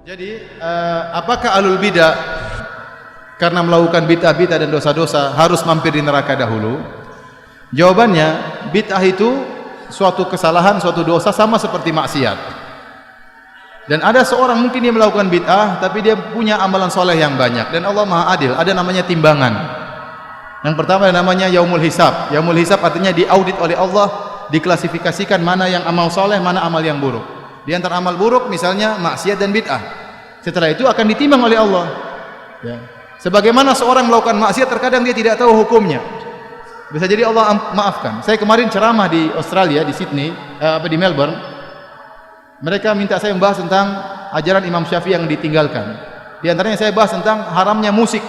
Jadi apakah ahlul bidah karena melakukan bid'ah-bid'ah dan dosa-dosa harus mampir di neraka dahulu? Jawabannya, bid'ah itu suatu kesalahan, suatu dosa sama seperti maksiat. Dan ada seorang mungkin dia melakukan bid'ah tapi dia punya amalan soleh yang banyak, dan Allah Maha Adil, ada namanya timbangan. Yang pertama namanya yaumul hisab. Yaumul hisab artinya diaudit oleh Allah, diklasifikasikan mana yang amal soleh, mana amal yang buruk. Di antara amal buruk misalnya maksiat dan bid'ah. Setelah itu akan ditimbang oleh Allah. Ya. Sebagaimana seorang melakukan maksiat terkadang dia tidak tahu hukumnya. Bisa jadi Allah maafkan. Saya kemarin ceramah di Australia, di Sydney, di Melbourne. Mereka minta saya membahas tentang ajaran Imam Syafi'i yang ditinggalkan. Di antaranya saya bahas tentang haramnya musik.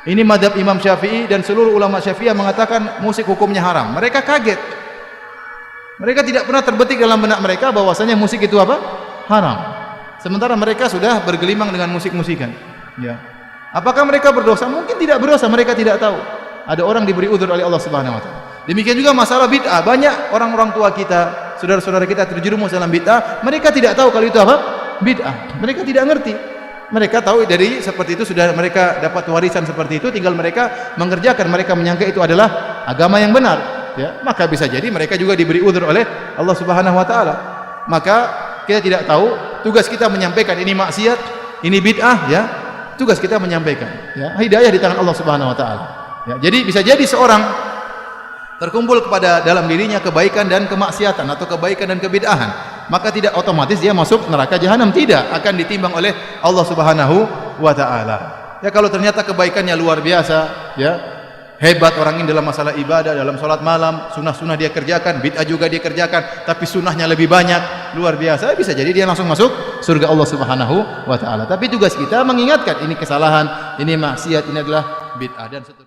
Ini madhab Imam Syafi'i dan seluruh ulama Syafi'i mengatakan musik hukumnya haram. Mereka kaget. Mereka tidak pernah terbetik dalam benak mereka bahwasanya musik itu apa? Haram. Sementara mereka sudah bergelimang dengan musik-musikan. Ya. Apakah mereka berdosa? Mungkin tidak berdosa, mereka tidak tahu. Ada orang diberi udzur oleh Allah Subhanahu wa taala. Demikian juga masalah bid'ah. Banyak orang-orang tua kita, saudara-saudara kita terjerumus dalam bid'ah, mereka tidak tahu kalau itu apa? Bid'ah. Mereka tidak ngerti. Mereka tahu dari seperti itu, sudah mereka dapat warisan seperti itu, tinggal mereka mengerjakan, mereka menyangka itu adalah agama yang benar. Ya, maka bisa jadi mereka juga diberi udzur oleh Allah Subhanahu wa taala. Maka kita tidak tahu, tugas kita menyampaikan ini maksiat, ini bid'ah, ya. Tugas kita menyampaikan, ya. Hidayah di tangan Allah Subhanahu wa taala. Ya, jadi bisa jadi seorang terkumpul kepada dalam dirinya kebaikan dan kemaksiatan atau kebaikan dan kebid'ahan, maka tidak otomatis dia masuk neraka jahanam, tidak, akan ditimbang oleh Allah Subhanahu wa taala. Ya, kalau ternyata kebaikannya luar biasa, ya, hebat orang ini dalam masalah ibadah, dalam salat malam, sunnah-sunnah dia kerjakan, bid'ah juga dia kerjakan, tapi sunnahnya lebih banyak, luar biasa, bisa jadi dia langsung masuk surga Allah Subhanahu wa taala. Tapi tugas kita mengingatkan ini kesalahan, ini maksiat, ini adalah bid'ah dan seterusnya.